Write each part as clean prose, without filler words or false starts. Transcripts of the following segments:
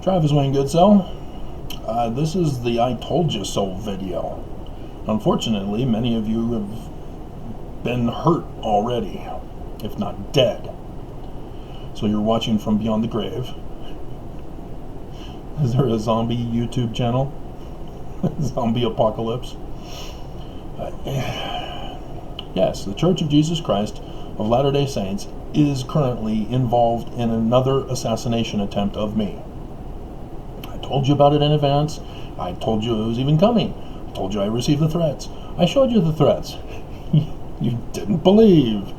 Travis Wayne Goodsell. This is the I Told You So video. Unfortunately, many of you have been hurt already, if not dead. So you're watching from beyond the grave. Is there a zombie YouTube channel? Zombie apocalypse? Yes, the Church of Jesus Christ of Latter-day Saints is currently involved in another assassination attempt of me. I told you about it in advance. I told you it was even coming. I told you I received the threats. I showed you the threats. You didn't believe.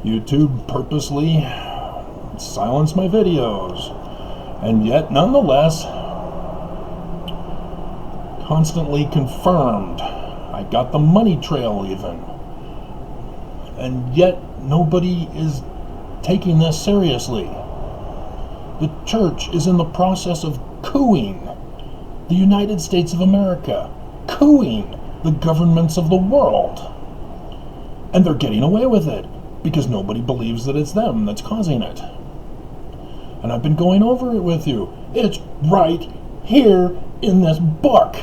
YouTube purposely silenced my videos. And yet, nonetheless, constantly confirmed. I got the money trail even. And yet, nobody is taking this seriously. The church is in the process of cooing the United States of America, cooing the governments of the world. And they're getting away with it because nobody believes that it's them that's causing it. And I've been going over it with you. It's right here in this book.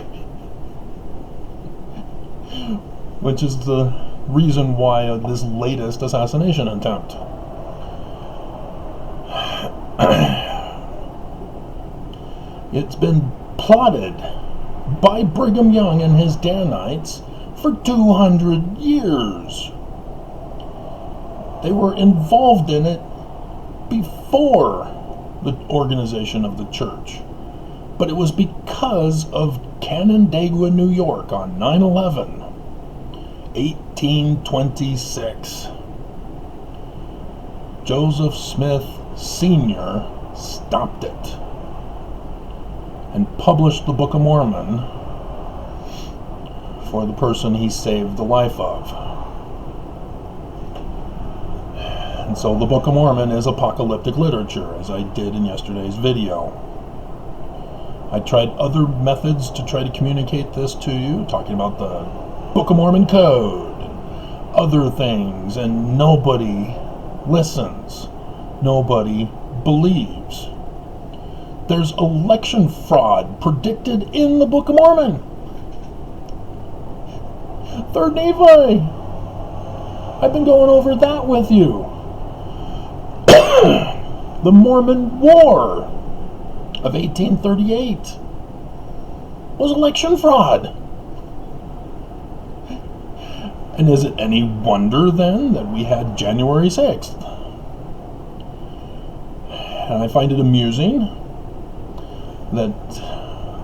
Which is the reason why this latest assassination attempt. It's been plotted by Brigham Young and his Danites for 200 years. They were involved in it before the organization of the church. But it was because of Canandaigua, New York on 9/11, 1826. Joseph Smith Sr. stopped it and published the Book of Mormon for the person he saved the life of. And so the Book of Mormon is apocalyptic literature, as I did in yesterday's video. I tried other methods to try to communicate this to you, talking about the Book of Mormon code and other things, and nobody listens. Nobody believes. There's election fraud predicted in the Book of Mormon. 3rd Nephi. I've been going over that with you. The Mormon War of 1838 was election fraud. And is it any wonder then that we had January 6th? And I find it amusing that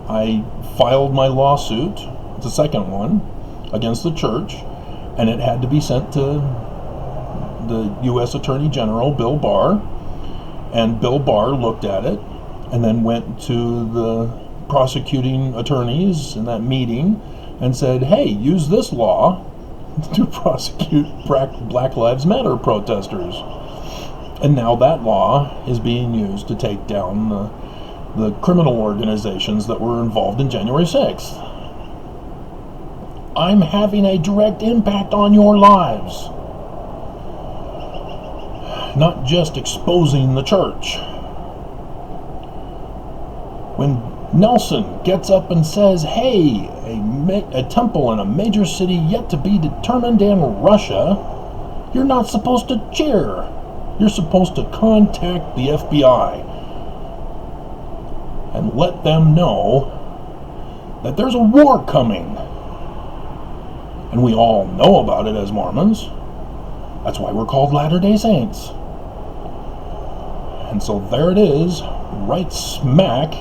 I filed my lawsuit, the second one, against the church, and it had to be sent to the U.S. Attorney General, Bill Barr, and Bill Barr looked at it and then went to the prosecuting attorneys in that meeting and said, hey, use this law to prosecute Black Lives Matter protesters. And now that law is being used to take down the criminal organizations that were involved in January 6th. I'm having a direct impact on your lives. Not just exposing the church. When Nelson gets up and says, hey, a temple in a major city yet to be determined in Russia, you're not supposed to cheer. You're supposed to contact the FBI and let them know that there's a war coming. And we all know about it as Mormons. That's why we're called Latter-day Saints. And so there it is, right smack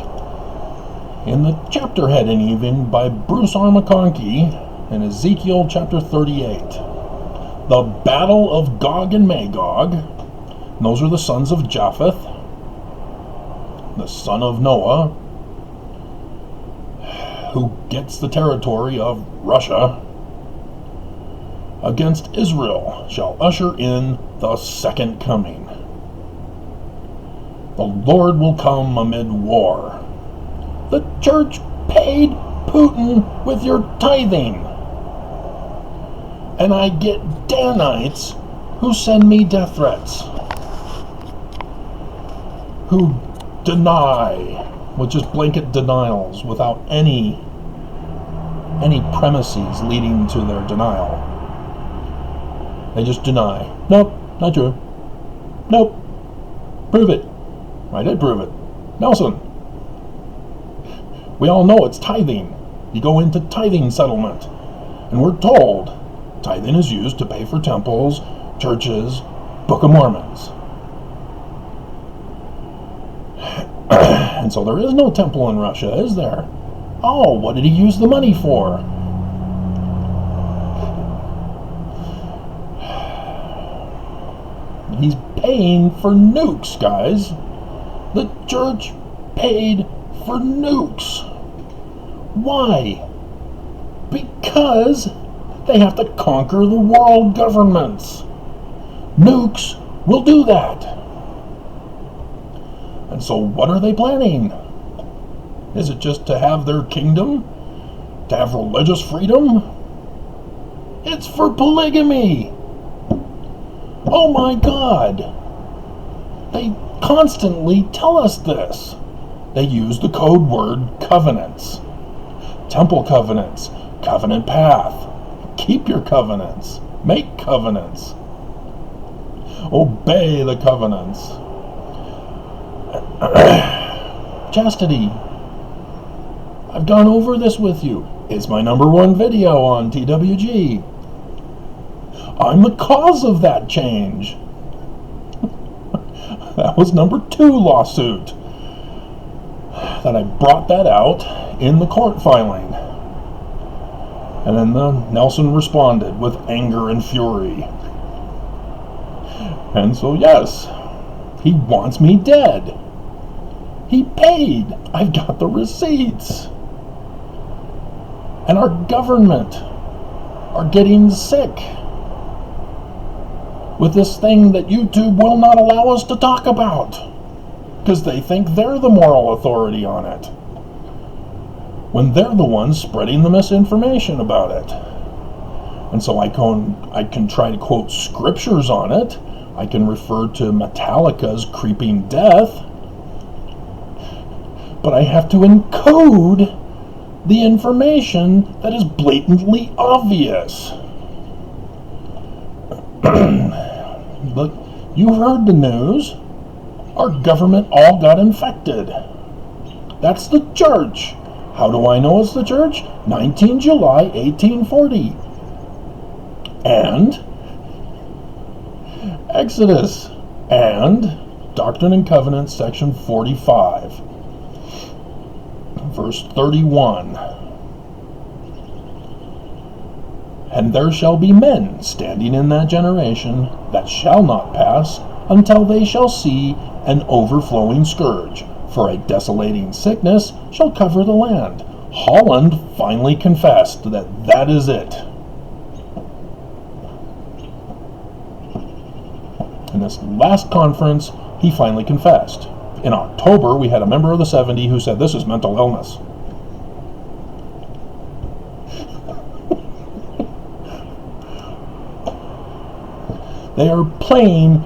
in the chapter heading even by Bruce R. McConkie in Ezekiel chapter 38. The Battle of Gog and Magog. And those are the sons of Japheth, the son of Noah, who gets the territory of Russia, against Israel shall usher in the second coming. The Lord will come amid war. The church paid Putin with your tithing. And I get Danites who send me death threats, who deny with just blanket denials without any premises leading to their denial. They just deny. Nope, not true. Nope. Prove it. I did prove it. Nelson. We all know it's tithing. You go into tithing settlement, and we're told tithing is used to pay for temples, churches, Book of Mormons. And so there is no temple in Russia, is there? Oh, what did he use the money for? He's paying for nukes, guys. The church paid for nukes. Why? Because they have to conquer the world governments. Nukes will do that. And so what are they planning? Is it just to have their kingdom? To have religious freedom? It's for polygamy. Oh my God. They constantly tell us this. They use the code word covenants. Temple covenants. Covenant path. Keep your covenants. Make covenants. Obey the covenants. Chastity. I've gone over this with you. It's my #1 video on TWG. I'm the cause of that change. That was #2 lawsuit. That I brought that out in the court filing. And then Nelson responded with anger and fury. And so yes, he wants me dead. He paid. I've got the receipts. And our government are getting sick with this thing that YouTube will not allow us to talk about because they think they're the moral authority on it when they're the ones spreading the misinformation about it. And so I can try to quote scriptures on it. I can refer to Metallica's Creeping Death. But I have to encode the information that is blatantly obvious. Look, you heard the news. Our government all got infected. That's the church. How do I know it's the church? 19 July 1840. And Exodus and Doctrine and Covenants, section 45. Verse 31. And there shall be men standing in that generation that shall not pass until they shall see an overflowing scourge, for a desolating sickness shall cover the land. Holland finally confessed that that is it. In this last conference, he finally confessed. In October, we had a member of the 70 who said this is mental illness. They are playing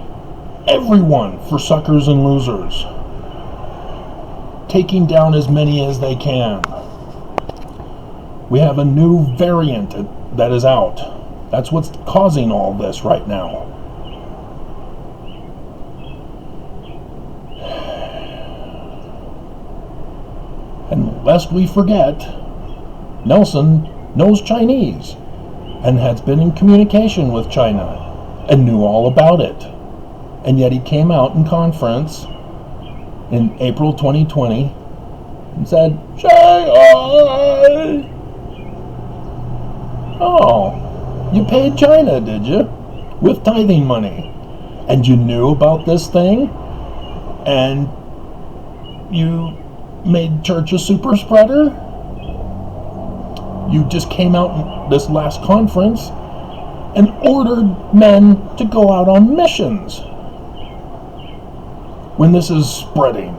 everyone for suckers and losers, taking down as many as they can. We have a new variant that is out. That's what's causing all this right now. And lest we forget, Nelson knows Chinese and has been in communication with China and knew all about it. And yet he came out in conference in April 2020 and said, Shanghai! Oh, you paid China, did you? With tithing money. And you knew about this thing? And you made church a super spreader? You just came out in this last conference and ordered men to go out on missions when this is spreading.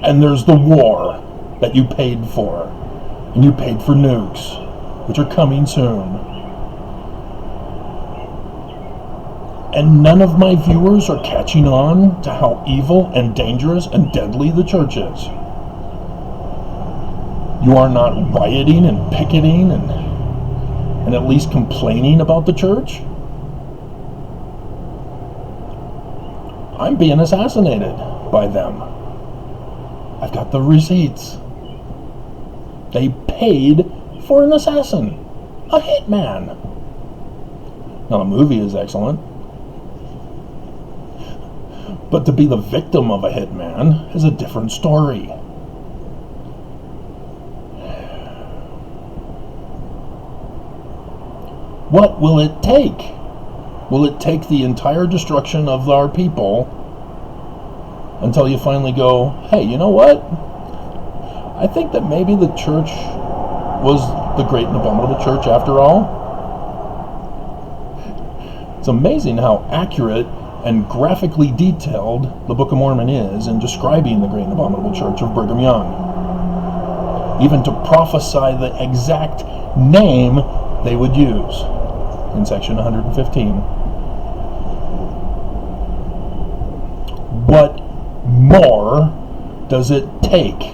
And there's the war that you paid for. And you paid for nukes, which are coming soon. And none of my viewers are catching on to how evil and dangerous and deadly the church is. You are not rioting and picketing and at least complaining about the church. I'm being assassinated by them. I've got the receipts. They paid for an assassin, a hitman. Now, the movie is excellent, but to be the victim of a hitman is a different story. What will it take? Will it take the entire destruction of our people until you finally go, hey, you know what? I think that maybe the church was the great and abominable church after all? It's amazing how accurate and graphically detailed the Book of Mormon is in describing the great and abominable church of Brigham Young. Even to prophesy the exact name they would use in section 115. What more does it take?